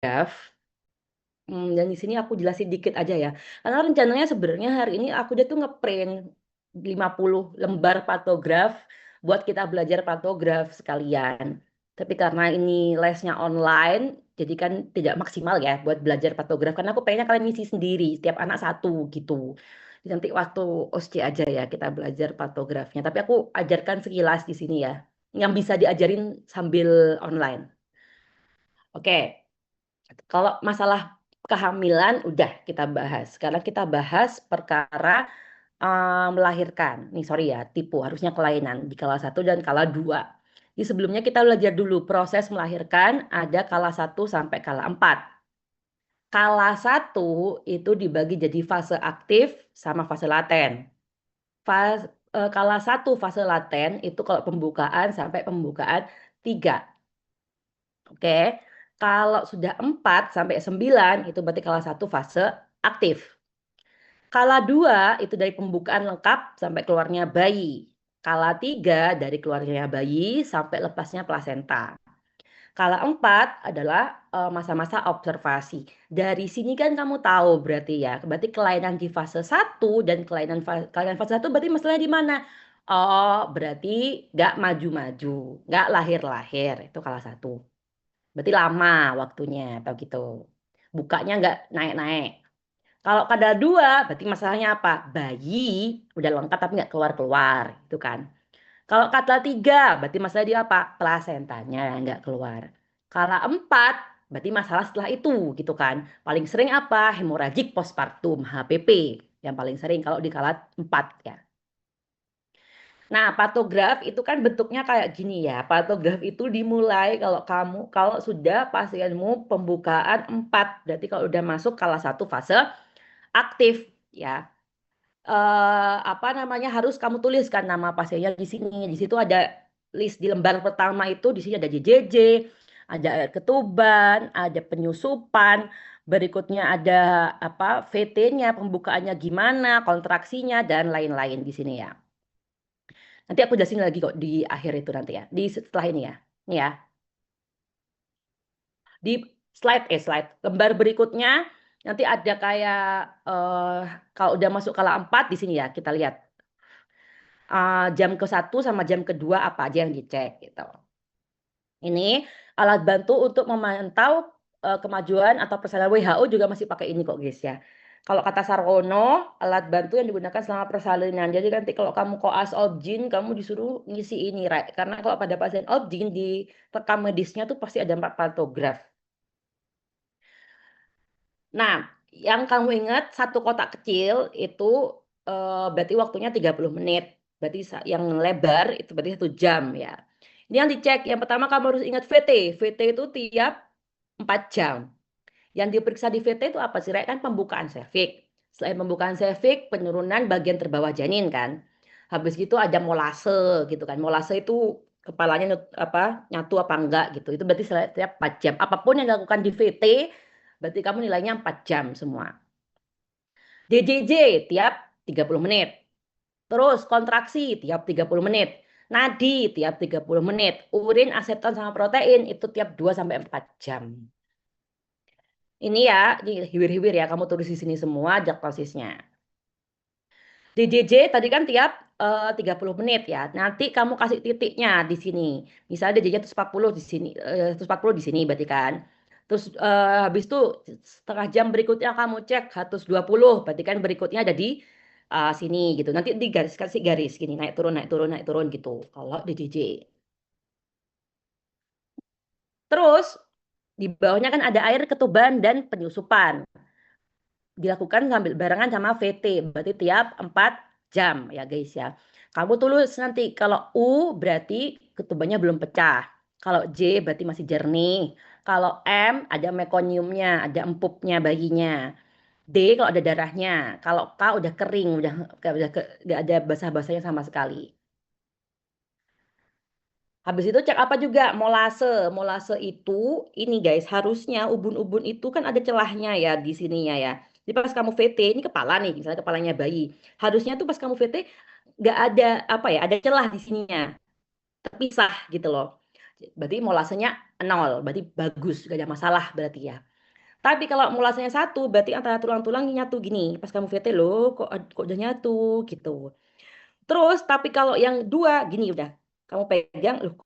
Dan di sini aku jelasin dikit aja ya. Karena rencananya sebenarnya hari ini aku udah tuh ngeprint 50 lembar pantograf buat kita belajar pantograf sekalian. Tapi karena ini lesnya online, jadi kan tidak maksimal ya buat belajar pantograf. Karena aku pengennya kalian ngisi sendiri, setiap anak satu gitu. Jadi nanti waktu OSCE aja ya kita belajar pantografnya. Tapi aku ajarkan sekilas di sini ya, yang bisa diajarin sambil online. Oke. Kalau masalah kehamilan udah kita bahas. Sekarang kita bahas perkara melahirkan. Nih sorry ya, tipu harusnya kelainan di kala satu dan kala dua. Di sebelumnya kita belajar dulu proses melahirkan ada kala satu sampai kala 4. Kala satu itu dibagi jadi fase aktif sama fase laten. Kala satu fase laten itu kalau pembukaan sampai pembukaan 3. Oke, kalau sudah 4 sampai 9 itu berarti kala satu fase aktif. Kala 2 itu dari pembukaan lengkap sampai keluarnya bayi. Kala 3 dari keluarnya bayi sampai lepasnya plasenta. Kala 4 adalah masa-masa observasi. Dari sini kan kamu tahu berarti ya, berarti kelainan di fase satu dan kelainan fase satu berarti masalahnya di mana? Oh, berarti nggak maju-maju, nggak lahir-lahir. Itu kala satu. Berarti lama waktunya atau gitu. Bukanya nggak naik-naik. Kalau kadal dua, berarti masalahnya apa? Bayi udah lengkap tapi nggak keluar-keluar, itu kan. Kalau kadal tiga, berarti masalah dia apa? Plasentanya nggak keluar. Kalau empat, berarti masalah setelah itu, gitu kan. Paling sering apa? Hemoragik postpartum, HPP. Yang paling sering kalau di kala 4 ya. Nah, patograf itu kan bentuknya kayak gini ya. Patograf itu dimulai kalau sudah pasienmu pembukaan 4. Berarti kalau udah masuk kala satu fase aktif ya. Apa namanya harus kamu tuliskan nama pasiennya di sini. Di situ ada list di lembar pertama itu di sini ada JJJ, ada air ketuban, ada penyusupan, berikutnya ada apa VT-nya, pembukaannya gimana, kontraksinya dan lain-lain di sini ya. Nanti aku jelasin lagi kok di akhir itu nanti ya. Di setelah ini ya. Ini ya. Di slide lembar berikutnya nanti ada kayak kalau udah masuk kala 4 di sini ya kita lihat jam ke-1 sama jam kedua apa aja yang dicek gitu. Ini alat bantu untuk memantau kemajuan atau persalinan WHO juga masih pakai ini kok guys ya. Kalau kata Sarwono, alat bantu yang digunakan selama persalinan. Jadi nanti kalau kamu koas obgyn, kamu disuruh ngisi ini, right? Karena kalau pada pasien obgyn di rekam medisnya tuh pasti ada 4 pantograf. Nah, yang kamu ingat satu kotak kecil itu berarti waktunya 30 menit. Berarti yang lebar itu berarti 1 jam ya. Ini yang dicek. Yang pertama kamu harus ingat VT. VT itu tiap 4 jam. Yang diperiksa di VT itu apa sih? Kan pembukaan serviks. Selain pembukaan serviks, penurunan bagian terbawah janin kan. Habis gitu ada molase gitu kan. Molase itu kepalanya nyatu apa enggak gitu. Itu berarti setiap 4 jam. Apapun yang dilakukan di VT, berarti kamu nilainya 4 jam semua. DJJ tiap 30 menit. Terus kontraksi tiap 30 menit. Nadi tiap 30 menit. Urin, aseton sama protein itu tiap 2 sampai 4 jam. Ini ya, ini hiwir-hiwir ya, kamu tulis di sini semua diagnosisnya. DJJ tadi kan tiap 30 menit ya. Nanti kamu kasih titiknya di sini. Misalnya DJJ 140 di sini, 140 di sini berarti kan. Terus habis itu setengah jam berikutnya kamu cek 120, berarti kan berikutnya ada di sini gitu. Nanti digaris kasih garis gini, naik turun naik turun naik turun gitu. Kalau DJJ. Terus di bawahnya kan ada air ketuban dan penyusupan. Dilakukan sambil barengan sama VT, berarti tiap 4 jam ya guys ya. Kamu tulis nanti kalau U berarti ketubannya belum pecah. Kalau J berarti masih jernih. Kalau M ada mekoniumnya, ada empupnya bayinya. D kalau ada darahnya. Kalau K udah kering, udah nggak ada basah-basahnya sama sekali. Habis itu cek apa juga molase. Molase itu ini guys, harusnya ubun-ubun itu kan ada celahnya ya di sininya ya. Jadi pas kamu VT, ini kepala nih, misalnya kepalanya bayi. Harusnya tuh pas kamu VT nggak ada apa ya, ada celah di sininya, terpisah gitu loh. Berarti molasenya 0, berarti bagus, gak ada masalah berarti ya. Tapi kalau molasenya 1, berarti antara tulang-tulang nyatu gini. Pas kamu VT loh, kok udah nyatu gitu. Terus, tapi kalau yang 2 gini udah, kamu pegang, loh.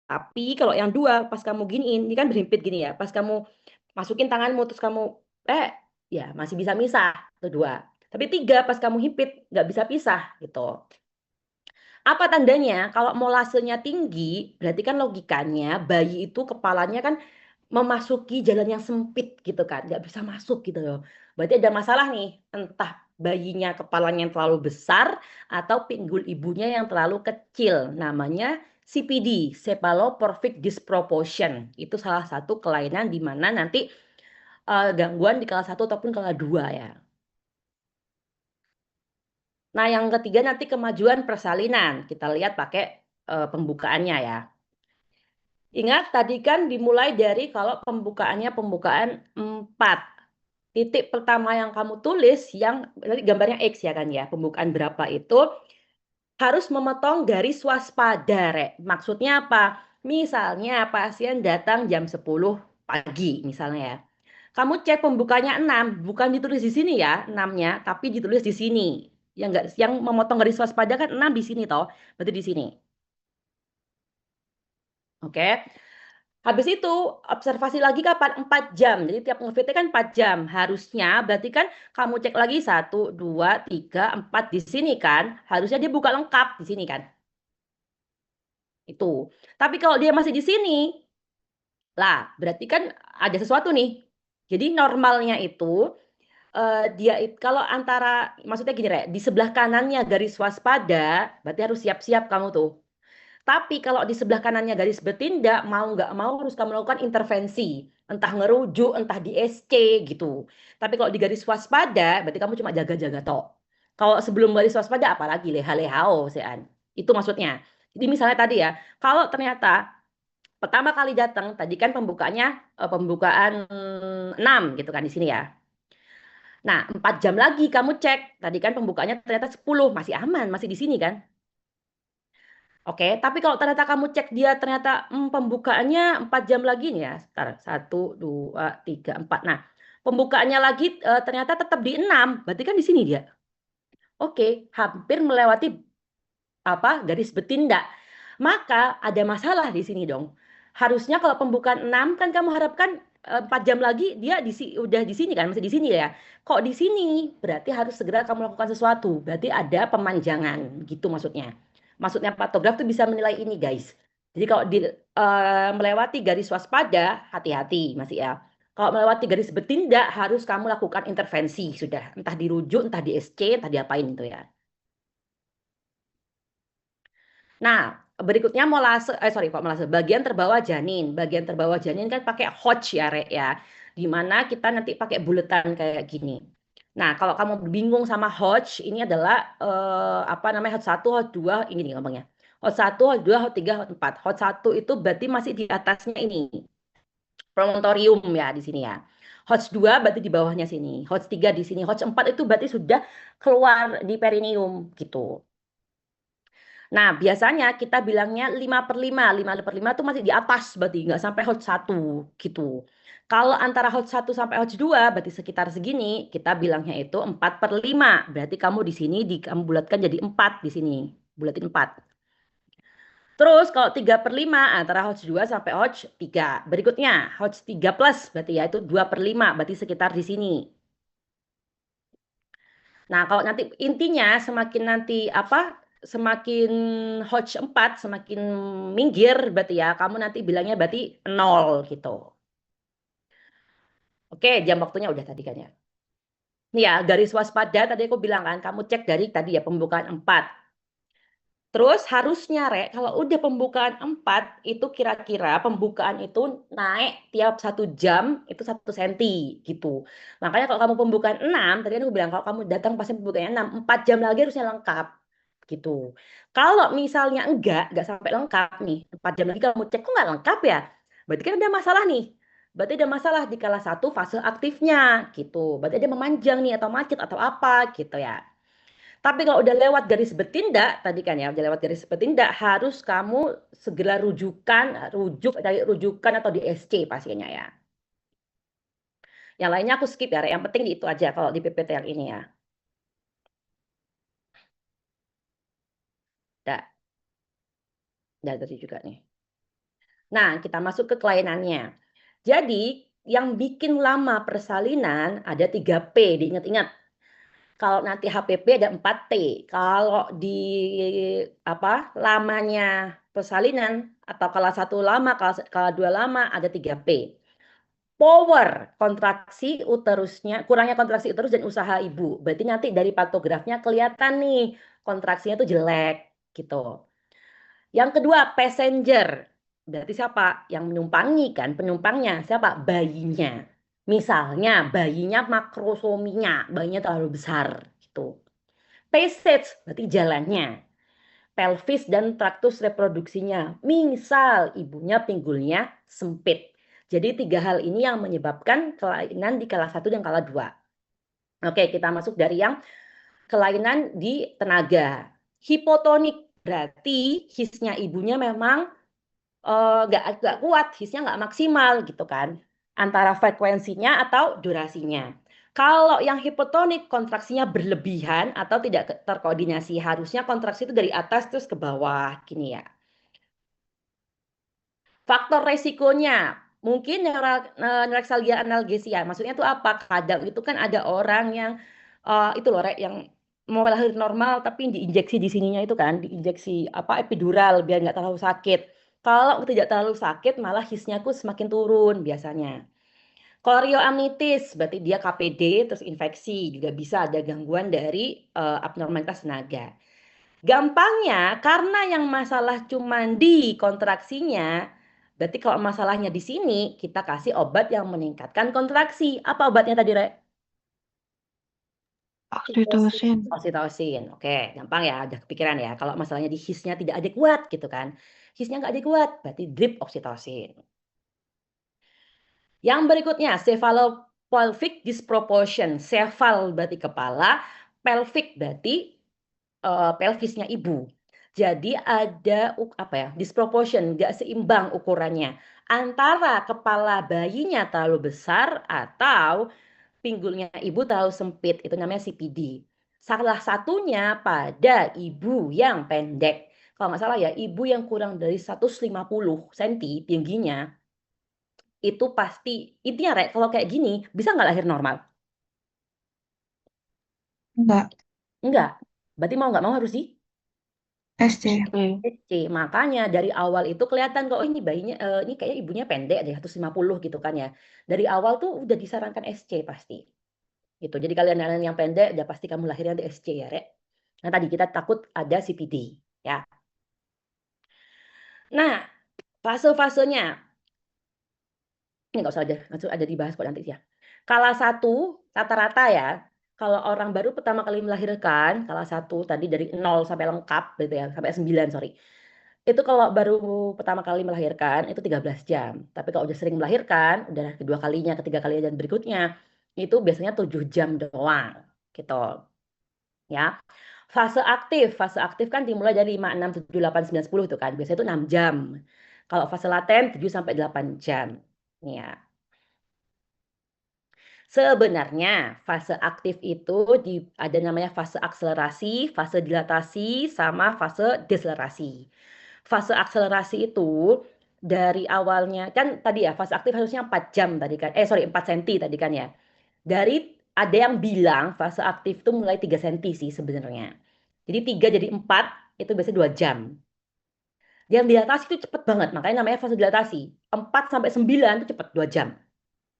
Tapi kalau yang 2 pas kamu giniin, ini kan berhimpit gini ya. Pas kamu masukin tanganmu terus kamu ya masih bisa misah tuh 2. Tapi 3 pas kamu himpit nggak bisa pisah gitu. Apa tandanya? Kalau molasenya tinggi, berarti kan logikanya bayi itu kepalanya kan memasuki jalan yang sempit gitu kan, nggak bisa masuk gitu loh. Berarti ada masalah nih, entah bayinya kepalanya yang terlalu besar atau pinggul ibunya yang terlalu kecil. Namanya CPD, Cephaloporphic Disproportion. Itu salah satu kelainan di mana nanti gangguan di kelas 1 ataupun kelas 2 ya. Nah, yang ketiga nanti kemajuan persalinan. Kita lihat pakai pembukaannya ya. Ingat tadi kan dimulai dari kalau pembukaannya pembukaan 4. Titik pertama yang kamu tulis yang tadi gambarnya X ya kan ya. Pembukaan berapa itu harus memotong garis waspada, Rek. Maksudnya apa? Misalnya pasien datang jam 10 pagi misalnya ya. Kamu cek pembukanya 6, bukan ditulis di sini ya, 6-nya, tapi ditulis di sini. Yang memotong garis waspada kan 6 di sini toh, berarti di sini. Oke. Habis itu observasi lagi kapan? 4 jam. Jadi tiap nge-VT kan 4 jam. Harusnya berarti kan kamu cek lagi 1, 2, 3, 4 di sini kan. Harusnya dia buka lengkap di sini kan. Itu. Tapi kalau dia masih di sini, lah berarti kan ada sesuatu nih. Jadi normalnya itu dia kalau antara maksudnya gini Rek, di sebelah kanannya garis waspada, berarti harus siap-siap kamu tuh. Tapi kalau di sebelah kanannya garis bertindak, mau nggak mau harus kamu lakukan intervensi. Entah ngerujuk, entah di SC gitu. Tapi kalau di garis waspada, berarti kamu cuma jaga-jaga tok. Kalau sebelum garis waspada, apalagi leha-lehao, sean. Itu maksudnya. Jadi misalnya tadi ya, kalau ternyata pertama kali datang, tadi kan pembukaannya pembukaan 6 gitu kan di sini ya. Nah, 4 jam lagi kamu cek. Tadi kan pembukaannya ternyata 10, masih aman, masih di sini kan. Oke, tapi kalau ternyata kamu cek dia ternyata pembukaannya 4 jam lagi nih ya. Sebentar, 1, 2, 3, 4. Nah, pembukaannya lagi ternyata tetap di 6. Berarti kan di sini dia. Oke, hampir melewati apa garis bertindak. Maka ada masalah di sini dong. Harusnya kalau pembukaan 6 kan kamu harapkan 4 jam lagi dia udah di sini kan, masih di sini ya. Kok di sini? Berarti harus segera kamu lakukan sesuatu. Berarti ada pemanjangan gitu maksudnya. Maksudnya patograf tuh bisa menilai ini, guys. Jadi kalau melewati garis waspada, hati-hati masih ya. Kalau melewati garis bertindak harus kamu lakukan intervensi sudah. Entah dirujuk, entah di SC, entah diapain itu ya. Nah, berikutnya molase, sorry kok molase, bagian terbawah janin. Bagian terbawah janin kan pakai Hodge ya, Rek ya. Di mana kita nanti pakai buletan kayak gini. Nah, kalau kamu bingung sama Hodge, ini adalah apa namanya Hodge 1, Hodge 2, ini nih ngomongnya. Hodge 1, Hodge 2, Hodge 3, Hodge 4. Hodge 1 itu berarti masih di atasnya ini. Promontorium ya di sini ya. Hodge 2 berarti di bawahnya sini. Hodge 3 di sini. Hodge 4 itu berarti sudah keluar di perineum gitu. Nah, biasanya kita bilangnya 5/5. 5/5 itu masih di atas, berarti nggak sampai Hot 1 gitu. Kalau antara Hot 1 sampai Hot 2, berarti sekitar segini, kita bilangnya itu 4/5. Berarti kamu di sini, kamu bulatkan jadi 4 di sini. Bulatin 4. Terus kalau 3/5 antara Hot 2 sampai Hot 3. Berikutnya, Hot 3 plus, berarti ya itu 2/5, berarti sekitar di sini. Nah, kalau nanti intinya semakin nanti apa semakin Hodge 4 semakin minggir berarti ya kamu nanti bilangnya berarti 0 gitu. Oke, jam waktunya udah tadi kan ya. Nih ya, garis waspada tadi aku bilang kan kamu cek dari tadi ya pembukaan 4. Terus harusnya Rek, kalau udah pembukaan 4 itu kira-kira pembukaan itu naik tiap 1 jam itu 1 senti gitu. Makanya kalau kamu pembukaan 6, tadi kan aku bilang kalau kamu datang pas pembukaannya 6, 4 jam lagi harusnya lengkap gitu. Kalau misalnya enggak sampai lengkap nih, 4 jam lagi kamu cek kok nggak lengkap ya? Berarti kan ada masalah nih. Berarti ada masalah di kelas 1 fase aktifnya gitu. Berarti ada memanjang nih atau macet atau apa gitu ya. Tapi kalau udah lewat garis bertindak, tadi kan ya, udah lewat garis bertindak, harus kamu segera cari rujukan atau di SC pasiennya ya. Yang lainnya aku skip ya, Rek. Yang penting itu aja kalau di PPT yang ini ya. Udah tadi juga nih. Nah, kita masuk ke kelainannya. Jadi, yang bikin lama persalinan ada 3P, diingat-ingat. Kalau nanti HPP ada 4T. Kalau di apa lamanya persalinan atau kalau satu lama, kalau dua lama ada 3P. Power kontraksi uterusnya, kurangnya kontraksi uterus dan usaha ibu. Berarti nanti dari patografnya kelihatan nih kontraksinya tuh jelek gitu. Yang kedua, passenger. Berarti siapa? Yang menumpangi kan, penumpangnya. Siapa? Bayinya. Misalnya bayinya makrosominya, bayinya terlalu besar gitu. Passage, berarti jalannya. Pelvis dan traktus reproduksinya. Misal ibunya pinggulnya sempit. Jadi tiga hal ini yang menyebabkan kelainan di kala 1 dan kala 2. Oke, kita masuk dari yang kelainan di tenaga. Hipotonik berarti hisnya ibunya memang nggak kuat, hisnya nggak maksimal gitu kan, antara frekuensinya atau durasinya. Kalau yang hipotonik kontraksinya berlebihan atau tidak terkoordinasi, harusnya kontraksi itu dari atas terus ke bawah gini ya. Faktor resikonya mungkin neuralgia analgesia. Maksudnya itu apa? Kadang itu kan ada orang yang itu loh, Rek, yang mau lahir normal tapi diinjeksi di sininya itu kan, diinjeksi apa epidural biar nggak terlalu sakit. Kalau tidak terlalu sakit malah hisnya tuh semakin turun biasanya. Chorioamnitis berarti dia KPD terus infeksi, juga bisa ada gangguan dari abnormalitas tenaga. Gampangnya, karena yang masalah cuma di kontraksinya, berarti kalau masalahnya di sini, kita kasih obat yang meningkatkan kontraksi. Apa obatnya tadi, Rek? Oksitosin. Oksitosin. Oke, gampang ya, udah kepikiran ya. Kalau masalahnya di hisnya tidak adekuat gitu kan. Hisnya nggak adekuat, berarti drip oksitosin. Yang berikutnya, cephalopelvic disproportion. Cephal berarti kepala, pelvic berarti pelvisnya ibu. Jadi ada apa ya, disproportion, nggak seimbang ukurannya antara kepala bayinya terlalu besar atau pinggulnya ibu terlalu sempit. Itu namanya CPD. Salah satunya pada ibu yang pendek. Kalau nggak salah ya, ibu yang kurang dari 150 cm tingginya, itu pasti, intinya Rek, kalau kayak gini, bisa nggak lahir normal? Enggak. Enggak. Berarti mau nggak mau harus di SC. SC. Makanya dari awal itu kelihatan kok, oh, ini bayinya, ini kayaknya ibunya pendek deh, 150 gitu kan ya. Dari awal tuh udah disarankan SC pasti. Gitu. Jadi kalian yang pendek, udah pasti kamu lahirnya di SC ya, Rek. Nah tadi kita takut ada CPD. Ya. Nah, fase-fasenya. Ini nggak usah ada dibahas kok nanti ya. Kala 1, rata-rata ya, kalau orang baru pertama kali melahirkan, kala 1 tadi dari 0 sampai lengkap gitu ya, sampai 9, sorry. Itu kalau baru pertama kali melahirkan itu 13 jam. Tapi kalau udah sering melahirkan, udah kedua kalinya, ketiga kalinya dan berikutnya, itu biasanya 7 jam doang. Gitu. Ya. Fase aktif kan dimulai dari 5, 6, 7, 8, 9, 10 itu kan. Biasanya itu 6 jam. Kalau fase laten 7 sampai 8 jam. Ya. Sebenarnya fase aktif itu ada namanya fase akselerasi, fase dilatasi, sama fase deselerasi. Fase akselerasi itu dari awalnya kan tadi ya fase aktif harusnya 4 jam tadi kan. Sorry 4 senti tadi kan ya. Dari ada yang bilang fase aktif itu mulai 3 senti sih sebenarnya. Jadi 3 jadi 4 itu biasanya 2 jam. Yang dilatasi itu cepet banget, makanya namanya fase dilatasi. 4 sampai 9 itu cepet 2 jam.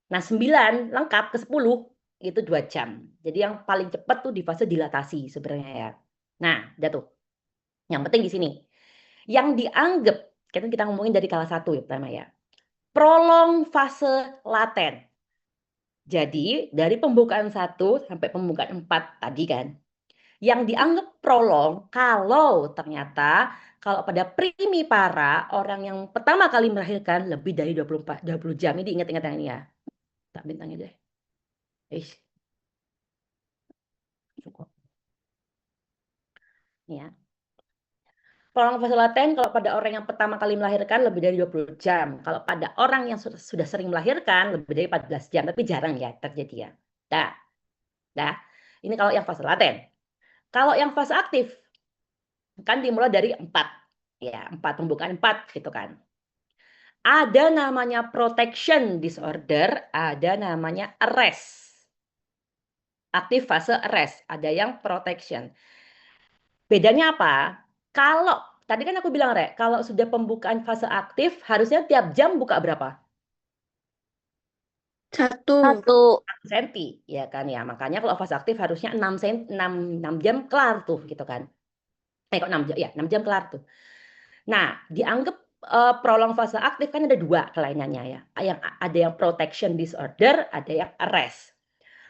Nah, 9 lengkap ke 10 itu 2 jam. Jadi yang paling cepat tuh di fase dilatasi sebenarnya ya. Nah, udah tuh. Yang penting di sini. Yang dianggap, kita ngomongin dari kala 1 ya pertama ya. Prolong fase laten. Jadi, dari pembukaan 1 sampai pembukaan 4 tadi kan. Yang dianggap prolong kalau ternyata kalau pada primipara orang yang pertama kali melahirkan lebih dari 20 jam. Ini ingat-ingat yang ini ya. Tak bintangnya deh. Cukup. Ya. Prolong fase laten kalau pada orang yang pertama kali melahirkan lebih dari 20 jam. Kalau pada orang yang sudah sering melahirkan lebih dari 14 jam, tapi jarang ya terjadi ya. Dah, dah. Ini kalau yang fase laten. Kalau yang fase aktif kan dimulai dari 4. Ya, 4 pembukaan 4 gitu kan. Ada namanya protection disorder, ada namanya arrest. Aktif fase arrest, ada yang protection. Bedanya apa? Kalau tadi kan aku bilang, Rek, kalau sudah pembukaan fase aktif harusnya tiap jam buka berapa? 1. 1 senti, ya kan ya. Makanya kalau fase aktif harusnya 6 senti, 6 jam kelar tuh gitu kan. Kok 6 jam? Ya, 6 jam kelar tuh. Nah, dianggap prolong fase aktif kan ada 2 kelainannya ya. Ada yang protection disorder, ada yang arrest.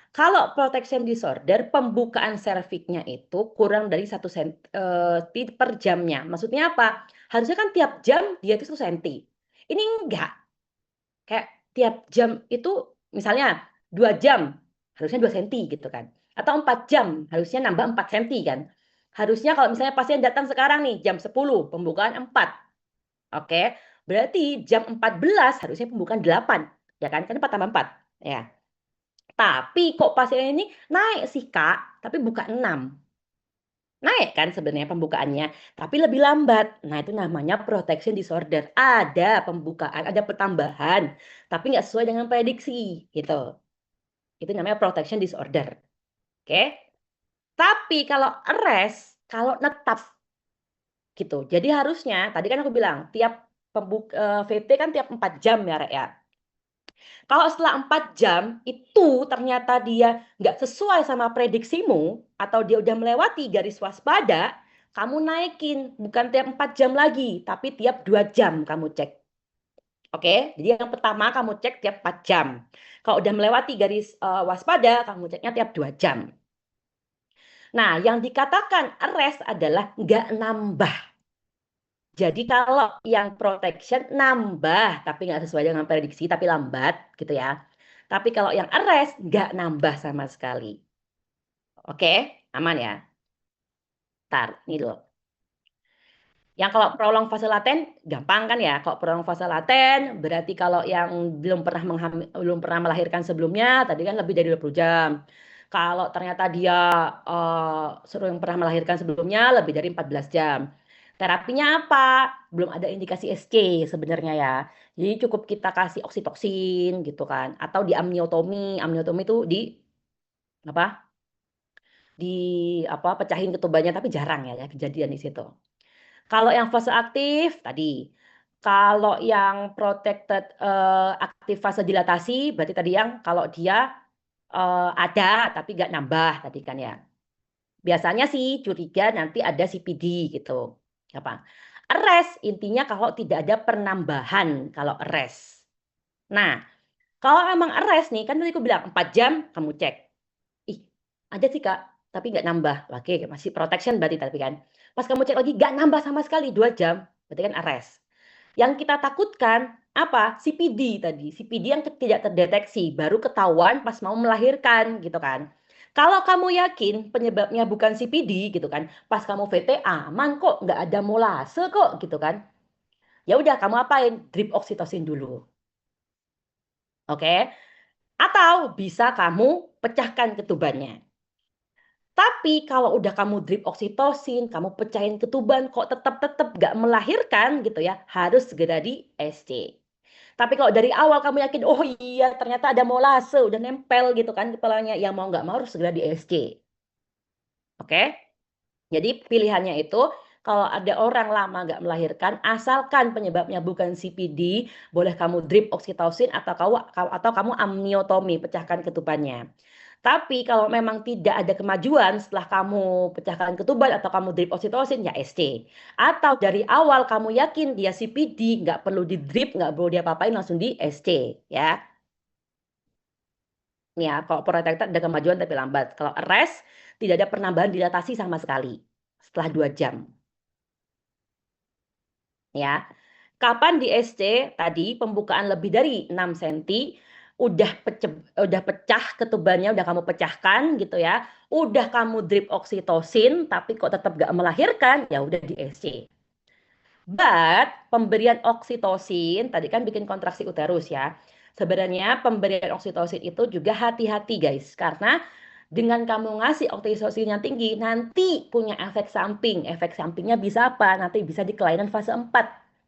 Kalau protection disorder, pembukaan serviknya itu kurang dari 1 senti per jamnya. Maksudnya apa? Harusnya kan tiap jam dia itu 1 senti. Ini enggak. Kayak tiap jam itu misalnya 2 jam, harusnya 2 senti gitu kan. Atau 4 jam, harusnya nambah 4 senti kan. Harusnya kalau misalnya pasien datang sekarang nih, jam 10, pembukaan 4. Oke, berarti jam 14 harusnya pembukaan 8. Ya kan? Kan 4 tambah 4. Ya. Tapi kok pasien ini naik sih, Kak, tapi buka 6. Naik kan sebenarnya pembukaannya, tapi lebih lambat. Nah, itu namanya protection disorder. Ada pembukaan, ada pertambahan, tapi nggak sesuai dengan prediksi, gitu. Itu namanya protection disorder. Oke? Tapi kalau arrest, kalau netap, gitu. Jadi harusnya, tadi kan aku bilang, tiap VT kan tiap 4 jam ya, Rek, ya. Kalau setelah 4 jam itu ternyata dia nggak sesuai sama prediksimu atau dia udah melewati garis waspada, kamu naikin bukan tiap 4 jam lagi, tapi tiap 2 jam kamu cek. Oke, jadi yang pertama kamu cek tiap 4 jam. Kalau udah melewati garis waspada, kamu ceknya tiap 2 jam. Nah, yang dikatakan arrest adalah nggak nambah. Jadi kalau yang protection nambah, tapi nggak sesuai dengan prediksi, tapi lambat gitu ya. Tapi kalau yang arrest nggak nambah sama sekali. Oke, aman ya. Tar, ini loh. Yang kalau prolong fase laten gampang kan ya. Kalau prolong fase laten berarti kalau yang belum pernah melahirkan sebelumnya tadi kan lebih dari 20 jam. Kalau ternyata dia sering pernah melahirkan sebelumnya lebih dari 14 jam. Terapinya apa? Belum ada indikasi SC sebenarnya ya. Jadi cukup kita kasih oksitoksin gitu kan atau di amniotomi. Amniotomi itu di apa? Di apa pecahin ketubannya tapi jarang ya kejadian di situ. Kalau yang fase aktif tadi, kalau yang protected aktif fase dilatasi, berarti tadi yang kalau dia ada tapi nggak nambah tadi kan ya. Biasanya sih curiga nanti ada CPD gitu. Apa? Arrest intinya kalau tidak ada penambahan kalau arrest. Nah, kalau emang arrest nih, kan tadi aku bilang 4 jam kamu cek. Ih, ada sih Kak, tapi nggak nambah. Oke, masih protection berarti tapi kan. Pas kamu cek lagi nggak nambah sama sekali 2 jam, berarti kan arrest. Yang kita takutkan apa? CPD tadi. CPD yang tidak terdeteksi, baru ketahuan pas mau melahirkan gitu kan. Kalau kamu yakin penyebabnya bukan CPD gitu kan, pas kamu VT aman kok, nggak ada molase kok gitu kan. Ya udah kamu apain? Drip oksitosin dulu. Oke? Atau bisa kamu pecahkan ketubannya. Tapi kalau udah kamu drip oksitosin, kamu pecahin ketuban, kok tetap gak melahirkan gitu ya, harus segera di SC. Tapi kalau dari awal kamu yakin, oh iya ternyata ada molase, udah nempel gitu kan kepalanya, yang mau nggak mau harus segera di SC. Oke? Jadi pilihannya itu, kalau ada orang lama nggak melahirkan, asalkan penyebabnya bukan CPD, boleh kamu drip oksitosin atau kamu amniotomi, pecahkan ketubannya. Tapi kalau memang tidak ada kemajuan setelah kamu pecahkan ketuban atau kamu drip oksitosin, ya SC. Atau dari awal kamu yakin dia CPD, nggak perlu di drip, nggak perlu dia apain langsung di SC. Ya, ya kalau protected ada kemajuan tapi lambat. Kalau arrest, tidak ada penambahan dilatasi sama sekali setelah 2 jam. Ya, kapan di SC tadi pembukaan lebih dari 6 senti, udah pecah ketubannya, udah kamu pecahkan gitu ya, udah kamu drip oksitosin, tapi kok tetap gak melahirkan, ya udah di SC. But pemberian oksitosin tadi kan bikin kontraksi uterus ya. Sebenarnya pemberian oksitosin itu juga hati-hati guys, karena dengan kamu ngasih oksitosin yang tinggi, nanti punya efek samping. Efek sampingnya bisa apa? Nanti bisa di kelainan fase 4.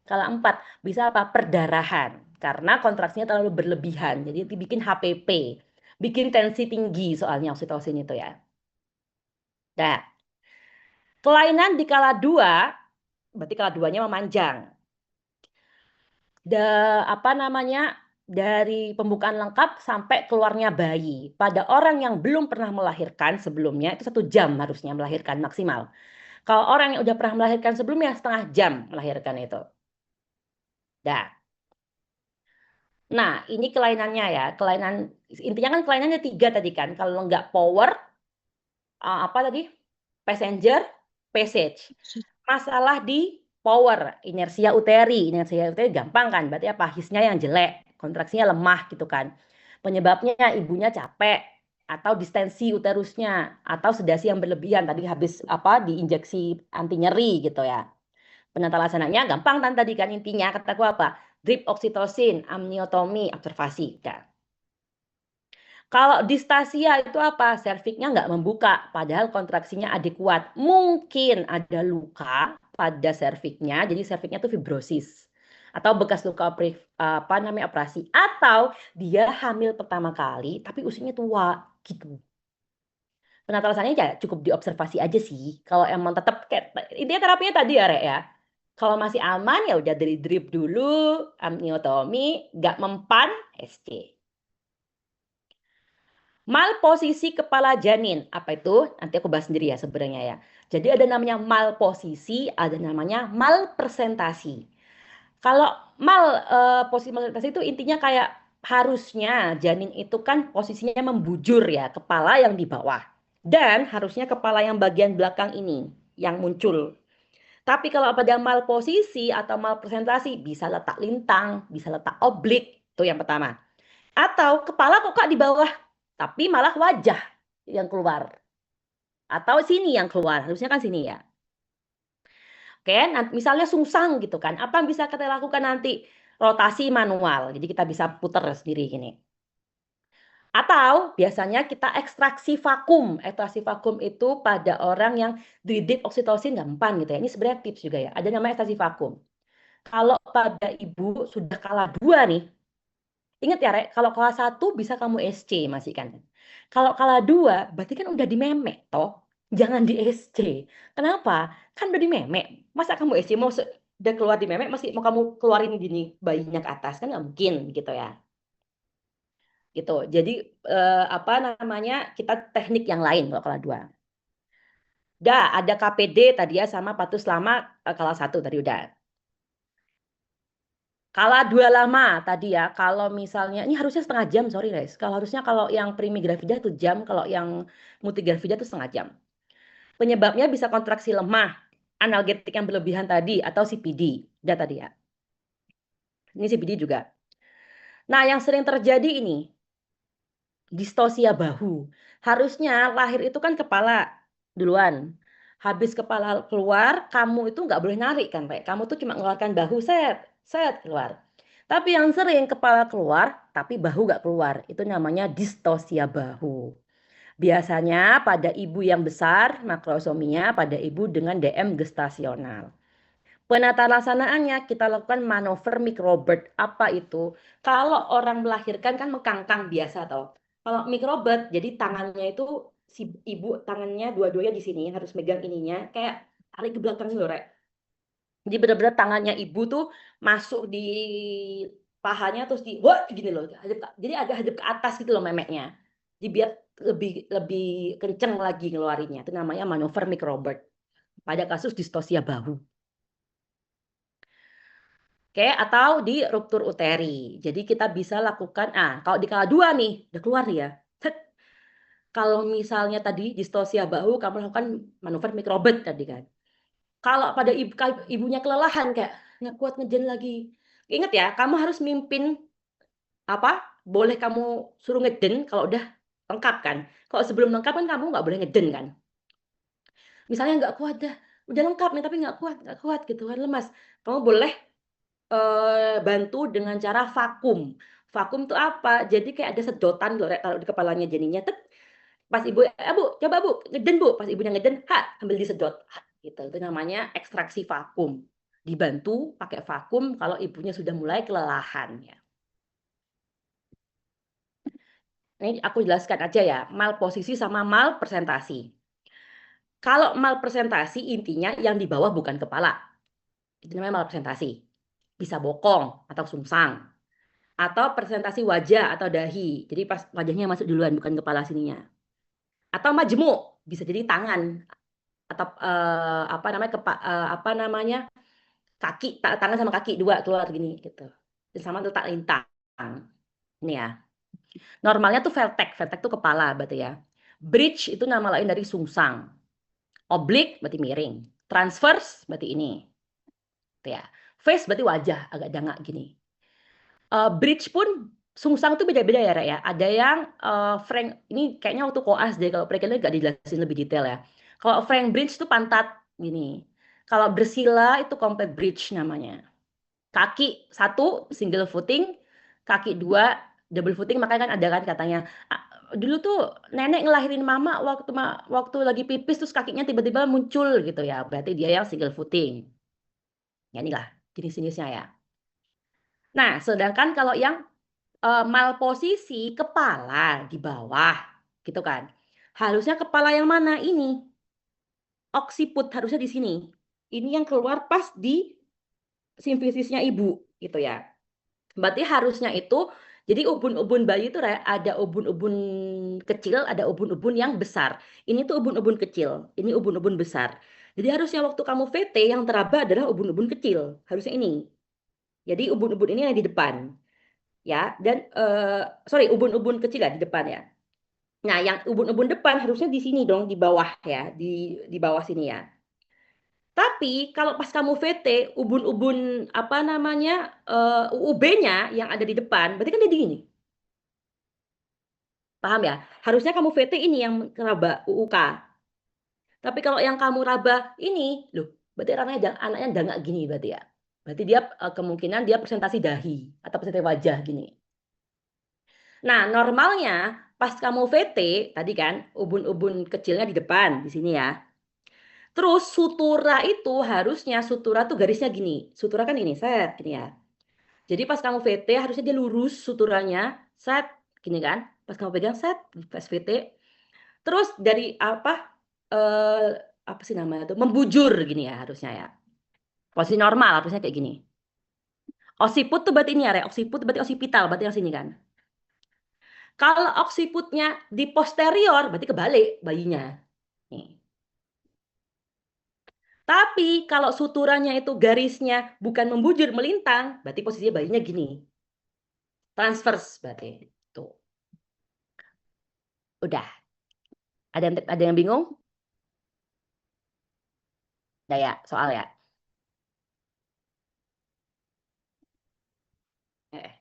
Kalau 4 bisa apa? Perdarahan. Karena kontraksinya terlalu berlebihan. Jadi dibikin HPP. Bikin tensi tinggi soalnya oksitosin itu ya. Nah, kelainan di kala 2, berarti kala 2-nya memanjang. Apa namanya? Dari pembukaan lengkap sampai keluarnya bayi. Pada orang yang belum pernah melahirkan sebelumnya, itu 1 jam harusnya melahirkan maksimal. Kalau orang yang udah pernah melahirkan sebelumnya, setengah jam melahirkan itu. Dah. Nah, ini kelainannya ya. Intinya kan kelainannya 3 tadi kan. Kalau nggak power, apa tadi? Passenger, passage. Masalah di power, inersia uteri. Inersia uteri gampang kan, berarti apa? Hisnya yang jelek, kontraksinya lemah gitu kan. Penyebabnya ibunya capek, atau distensi uterusnya, atau sedasi yang berlebihan, tadi habis apa diinjeksi anti nyeri gitu ya. Penata laksananya gampang kan tadi kan, intinya kataku apa? Drip oksitosin, amniotomi, observasi. Nah, kalau distasia itu apa? Serviknya nggak membuka, padahal kontraksinya adekuat. Mungkin ada luka pada serviknya, jadi serviknya itu fibrosis. Atau bekas luka apa namanya operasi. Atau dia hamil pertama kali, tapi usianya tua gitu. Penata laksananya ya cukup diobservasi aja sih. Kalau emang tetap kayak intinya terapinya tadi ya, Rek ya. Kalau masih aman ya udah dari drip dulu, amniotomi, nggak mempan, SC. Malposisi kepala janin, apa itu? Nanti aku bahas sendiri ya sebenarnya ya. Jadi ada namanya malposisi, ada namanya malpresentasi. Kalau posisi malpresentasi itu intinya kayak harusnya janin itu kan posisinya membujur ya, kepala yang di bawah. Dan harusnya kepala yang bagian belakang ini yang muncul. Tapi kalau pada malposisi atau malpresentasi bisa letak lintang, bisa letak oblik, itu yang pertama. Atau kepala kok Kak di bawah, tapi malah wajah yang keluar. Atau sini yang keluar, harusnya kan sini ya. Oke, misalnya sungsang gitu kan. Apa yang bisa kita lakukan nanti? Rotasi manual. Jadi kita bisa putar sendiri gini. Atau biasanya kita ekstraksi vakum. Ekstraksi vakum itu pada orang yang drip oksitosin gampang gitu ya. Ini sebenarnya tips juga ya. Ada namanya ekstraksi vakum. Kalau pada ibu sudah kala 2 nih, ingat ya, Rek, kalau kelas 1 bisa kamu SC masih kan. Kalau kelas 2 berarti kan udah di memek toh. Jangan di SC. Kenapa? Kan udah di memek. Masa kamu SC udah keluar di memek masih mau kamu keluarin gini bayinya ke atas kan nggak mungkin gitu ya. Gitu. Jadi apa namanya? Kita teknik yang lain kalau kelas 2. Udah ada KPD tadi ya sama patus lama kelas 1 tadi udah. Kala 2 lama tadi ya, kalau misalnya ini harusnya setengah jam, sorry guys. Kalau harusnya kalau yang primigravidia 1 jam, kalau yang multigravidia itu setengah jam. Penyebabnya bisa kontraksi lemah, analgetik yang berlebihan tadi, atau CPD. Udah tadi ya. Ini CPD juga. Nah, yang sering terjadi ini, distosia bahu. Harusnya lahir itu kan kepala duluan. Habis kepala keluar, kamu itu nggak boleh narik kan, Pak. Kamu tuh cuma mengeluarkan bahu, set, set, keluar. Tapi yang sering kepala keluar, tapi bahu nggak keluar. Itu namanya distosia bahu. Biasanya pada ibu yang besar, makrosomia, pada ibu dengan DM gestasional. Penata laksanaannya kita lakukan manuver microbirth. Apa itu? Kalau orang melahirkan kan mengkangkang biasa toh. Kalau microbirth jadi tangannya itu si ibu tangannya dua-duanya di sini harus megang ininya kayak tarik ke belakang loh, Rek. Jadi benar-benar tangannya ibu tuh masuk di pahanya terus di wah gini loh. Jadi agak hadap ke atas gitu loh memeknya. Jadi biar lebih lebih kenceng lagi ngeluarinnya. Itu namanya manuver microbirth pada kasus distosia bahu. Oke, atau di ruptur uteri. Jadi kita bisa lakukan, kalau di kala 2 nih, udah keluar nih ya. Kalau misalnya tadi distosia bahu, kamu lakukan manuver mikrobet tadi kan. Kalau pada ibunya kelelahan kayak nggak kuat ngejen lagi. Ingat ya, kamu harus mimpin apa? boleh kamu suruh ngeden kalau udah lengkap kan. Kalau sebelum lengkap kan kamu nggak boleh ngeden kan. Misalnya nggak kuat dah, udah lengkap nih tapi nggak kuat gitu kan, lemas. Kamu boleh bantu dengan cara vakum. Vakum itu apa? Jadi kayak ada sedotan loh, kalau di kepalanya jadinya. Pas ibu, bu, coba bu, ngeden bu. Pas ibunya ngeden, ambil disedot. Gitu. Itu namanya ekstraksi vakum. Dibantu pakai vakum kalau ibunya sudah mulai kelelahan. Ya. Ini aku jelaskan aja ya, mal posisi sama mal presentasi. Kalau mal presentasi intinya yang di bawah bukan kepala. Itu namanya mal presentasi. Bisa bokong atau sungsang. Atau presentasi wajah atau dahi. Jadi pas wajahnya masuk duluan, bukan kepala sininya. Atau majemuk, bisa jadi tangan atau apa namanya kaki, tangan sama kaki dua keluar gini gitu. Dan sama letak lintang. Ini ya. Normalnya tuh veltek, veltek tuh kepala berarti ya. Bridge itu nama lain dari sungsang. Oblique berarti miring. Transverse berarti ini. Gitu ya. Face berarti wajah agak dangak gini. Bridge pun sungsang tuh beda-beda ya, Rek ya. Ada yang Frank ini kayaknya waktu koas deh, kalau Frank nggak dijelasin lebih detail ya. Kalau Frank Bridge tuh pantat gini. Kalau bersila itu complete bridge namanya. Kaki satu single footing, kaki dua double footing. Makanya kan ada kan katanya dulu tuh nenek ngelahirin mama waktu lagi pipis terus kakinya tiba-tiba muncul gitu ya. Berarti dia yang single footing. Ya inilah jenis-jenisnya ya. Nah, sedangkan kalau yang malposisi kepala di bawah, gitu kan. Harusnya kepala yang mana ini? Oksiput harusnya di sini. Ini yang keluar pas di simfisisnya ibu, gitu ya. Berarti harusnya itu, jadi ubun-ubun bayi itu ada ubun-ubun kecil, ada ubun-ubun yang besar. Ini tuh ubun-ubun kecil, ini ubun-ubun besar. Jadi harusnya waktu kamu VT yang teraba adalah ubun-ubun kecil, harusnya ini. Jadi ubun-ubun ini yang di depan, ya. Dan sorry, ubun-ubun kecil ya di depan ya. Nah, yang ubun-ubun depan harusnya di sini dong, di bawah ya, di bawah sini ya. Tapi kalau pas kamu VT, ubun-ubun apa namanya UUB-nya yang ada di depan, berarti kan dia di gini. Paham ya? Harusnya kamu VT ini yang raba UUK. Tapi kalau yang kamu raba ini, loh, berarti anaknya udah nggak gini berarti ya. Berarti dia kemungkinan dia presentasi dahi atau presentasi wajah gini. Nah, normalnya pas kamu VT tadi kan ubun-ubun kecilnya di depan di sini ya. Terus sutura itu harusnya sutura tuh garisnya gini. Sutura kan ini, set gini ya. Jadi pas kamu VT harusnya dia lurus suturanya, set gini kan. Pas kamu pegang set, pas VT. Terus dari eh apa sih namanya tuh? Membujur gini ya harusnya ya. Posisi normal harusnya kayak gini. Oksiput tuh berarti ini ya, Re. Oksiput berarti osipital, berarti yang sini kan. Kalau oksiputnya di posterior, berarti kebalik bayinya. Nih. Tapi kalau suturannya itu garisnya bukan membujur, melintang, berarti posisinya bayinya gini. Transverse berarti. Tuh. Udah. Ada yang bingung? Udah ya, soal ya. Eh.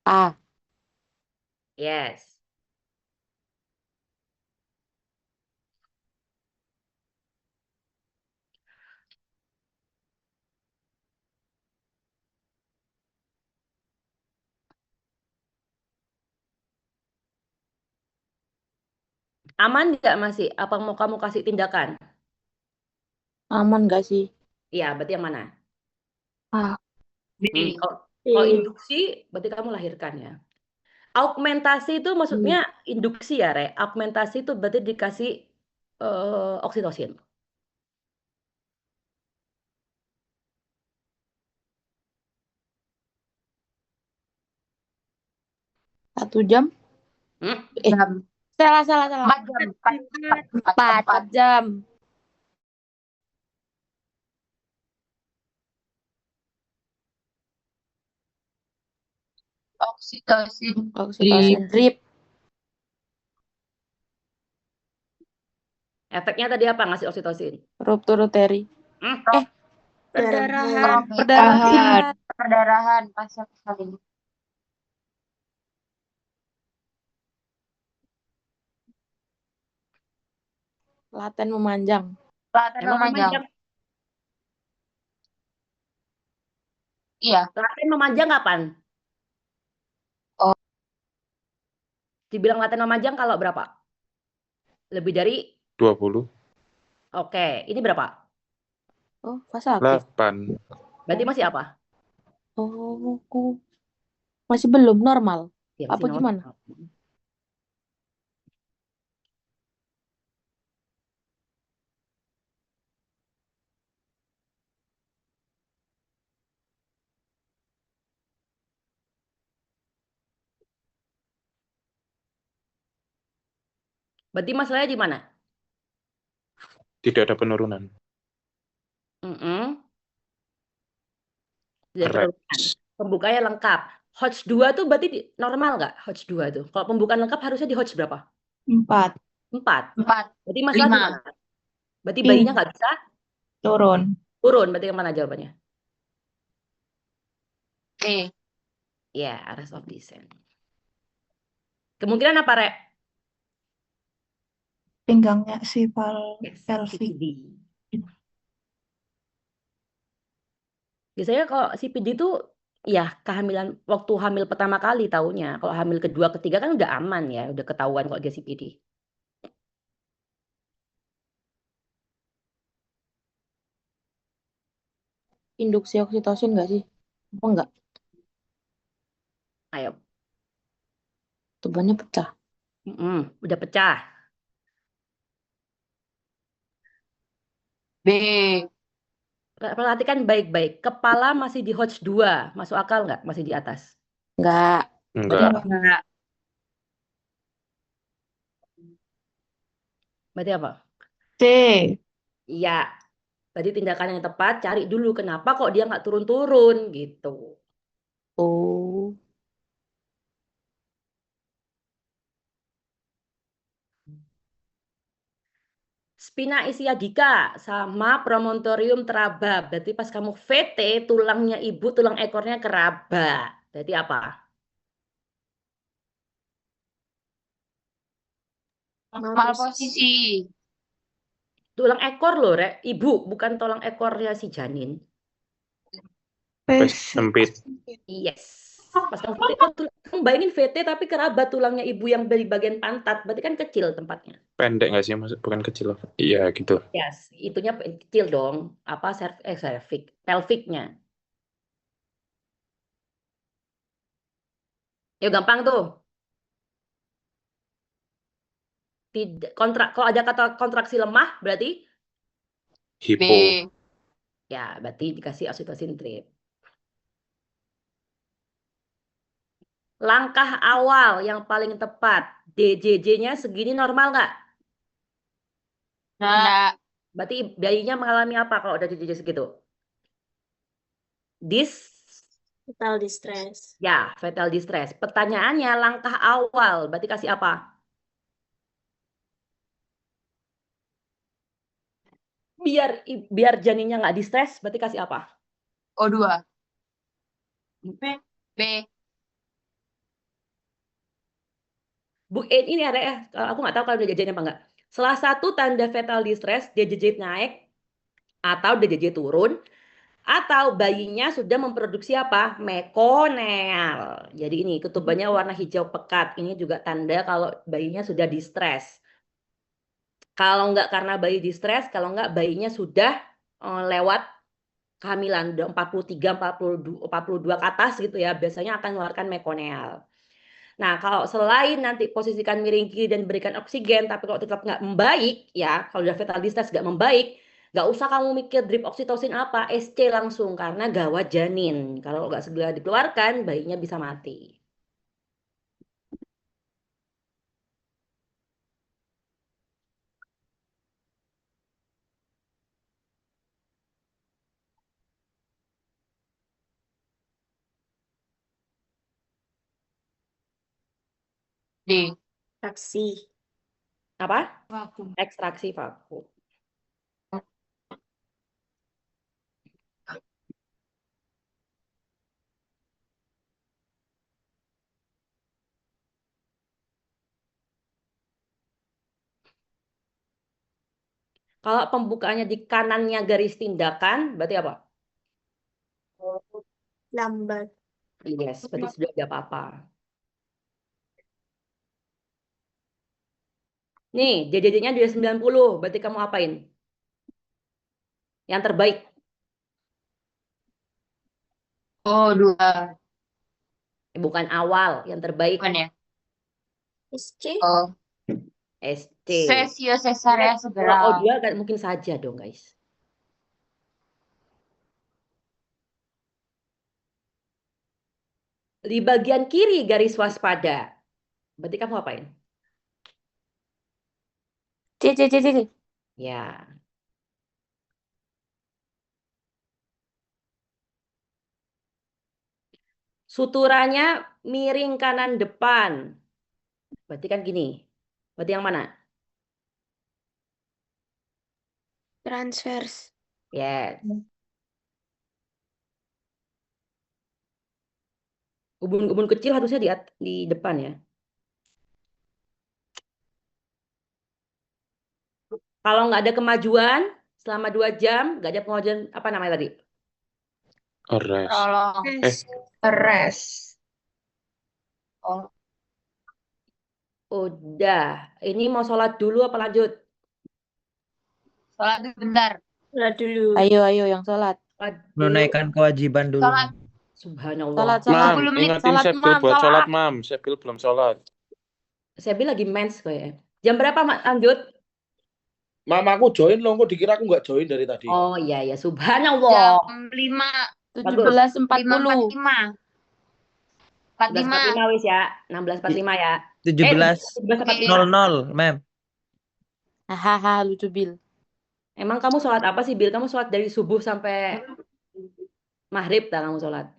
A. Yes. Aman nggak masih? Apa mau kamu kasih tindakan? Aman gak sih? Iya, berarti yang mana? A. Kalau induksi, berarti kamu lahirkan ya. Augmentasi itu maksudnya induksi ya, Re. Augmentasi itu berarti dikasih oksitosin. 1 jam? Hmm? Jam. Salah. 4 jam. 4 jam. Oksitosin. Oksitosin drip. Efeknya tadi apa ngasih oksitosin? Ruptur uteri. Hmm, Perdarahan. Trombin. Perdarahan. Perdarahan pasien sekali. Laten memanjang. Laten emang memanjang. memanjang. Iya. Laten memanjang kapan? Oh. Dibilang laten memanjang kalau berapa? Lebih dari 20. Oke, ini berapa? Oh, fase aktif. 8. Berarti masih apa? Oh, masih belum normal. Ya, Apa masih gimana? normal. Berarti masalahnya di mana? Tidak ada penurunan. Mm-mm. Tidak ada Correct. penurunan. Pembukanya lengkap. Hodge 2 tuh berarti normal nggak? Hodge 2 tuh. Kalau pembukaan lengkap harusnya di Hodge berapa? 4. 4. 4. Berarti masalah di 5. mana? Berarti bayinya nggak bisa Turun. turun. Berarti yang mana jawabannya? E. Ya, arrest of descent. Kemungkinan apa, Rek? Pinggangnya si Yes, pelvic. CPD. Biasanya kalau CPD itu ya kehamilan waktu hamil pertama kali taunya. Kalau hamil kedua, ketiga kan udah aman ya, udah ketahuan kalau dia CPD. Induksi oksitosin nggak sih? Apa enggak? Ayo, Tubannya pecah. udah pecah. B. Perhatikan baik-baik. Kepala masih di Hodge 2. Masuk akal nggak? Masih di atas. Enggak. Enggak. Enggak. Berarti apa? C. Iya. Tadi tindakan yang tepat, cari dulu kenapa kok dia nggak turun-turun gitu. Oh. Spina ischiadica sama promontorium teraba. Berarti pas kamu VT, tulangnya ibu, tulang ekornya keraba. Berarti apa? Malposisi. Tulang ekor loh, Rek. Ibu, bukan tulang ekornya si janin. Pas sempit. Yes. Pas kamu VT, kamu bayangin VT tapi keraba tulangnya ibu yang dari bagian pantat. Berarti kan kecil tempatnya. Pendek nggak sih? Maksud bukan kecil. Iya gitu. Yes, itunya kecil dong. Apa cervix, pelviknya. Ya gampang tuh. Tidak kalau ada kata kontraksi lemah berarti B. Hipo. ya berarti dikasih oksitosin trip. Langkah awal yang paling tepat, DJJ-nya segini normal nggak? Enggak. Berarti bayinya mengalami apa kalau udah DJJ segitu? Fetal distress. Ya, fetal distress. Pertanyaannya langkah awal, berarti kasih apa? Biar janinnya nggak distress, berarti kasih apa? O2. B. B. Ini ada ya, aku nggak tahu kalau udah jajan apa nggak. Salah satu tanda fetal distress, DJJ naik atau DJJ turun, atau bayinya sudah memproduksi apa? Mekoneal. Jadi ini ketubannya warna hijau pekat. Ini juga tanda kalau bayinya sudah distress. Kalau nggak karena bayi distress, kalau nggak bayinya sudah lewat kehamilan, udah 43, 42 ke atas gitu ya, biasanya akan mengeluarkan mekoneal. Nah, kalau selain nanti posisikan miring kiri dan berikan oksigen, tapi kalau tetap nggak membaik, ya, kalau udah fetal distress nggak membaik, nggak usah kamu mikir drip oksitosin apa, SC langsung, karena gawat janin. Kalau nggak segera dikeluarkan, bayinya bisa mati. D. Taksi. Apa? Vakum. Ekstraksi vakum. Kalau pembukaannya di kanannya garis tindakan, berarti apa? Lambat. Yes, berarti sudah ada apa-apa. Nih, JJJ-nya dia 90, berarti kamu apain? Yang terbaik. Oh, 2. Bukan awal, yang terbaik. Bukan ya? SC. Oh. SC. Sesio Cesarea Kalau segera. O2 kan mungkin saja dong, guys. Di bagian kiri garis waspada. Berarti kamu apain? C. Ya. Suturanya miring kanan depan. Berarti kan gini. Berarti yang mana? Transverse. Yes. Ubun-ubun kecil harusnya di depan ya. Kalau nggak ada kemajuan selama 2 jam, nggak ada kemajuan apa namanya tadi? Ores. Tolong. Rest. Oh. Udah. Ini mau sholat dulu apa lanjut? Sholat dulu bentar. Sholat dulu. Ayo yang sholat. Sholat dulu. Menunaikan kewajiban dulu. Sholat. Subhanallah. Sholat. Mam, 10 menit. ingatin Sholat, Sepil Mam, buat sholat. sholat, Mam. Sepil belum sholat. Saya bilang lagi mens kayaknya. Jam berapa lanjut? Mama aku join loh, kok dikira aku nggak join dari tadi. Oh iya ya, subhanallah. Jam 5. 17.40. 16.45 wis ya. 16.45 ya. 17.00, 17.45. Mem. Hahaha, lucu Bil. Emang kamu sholat apa sih, Bil? Kamu sholat dari subuh sampai maghrib tak kamu sholat?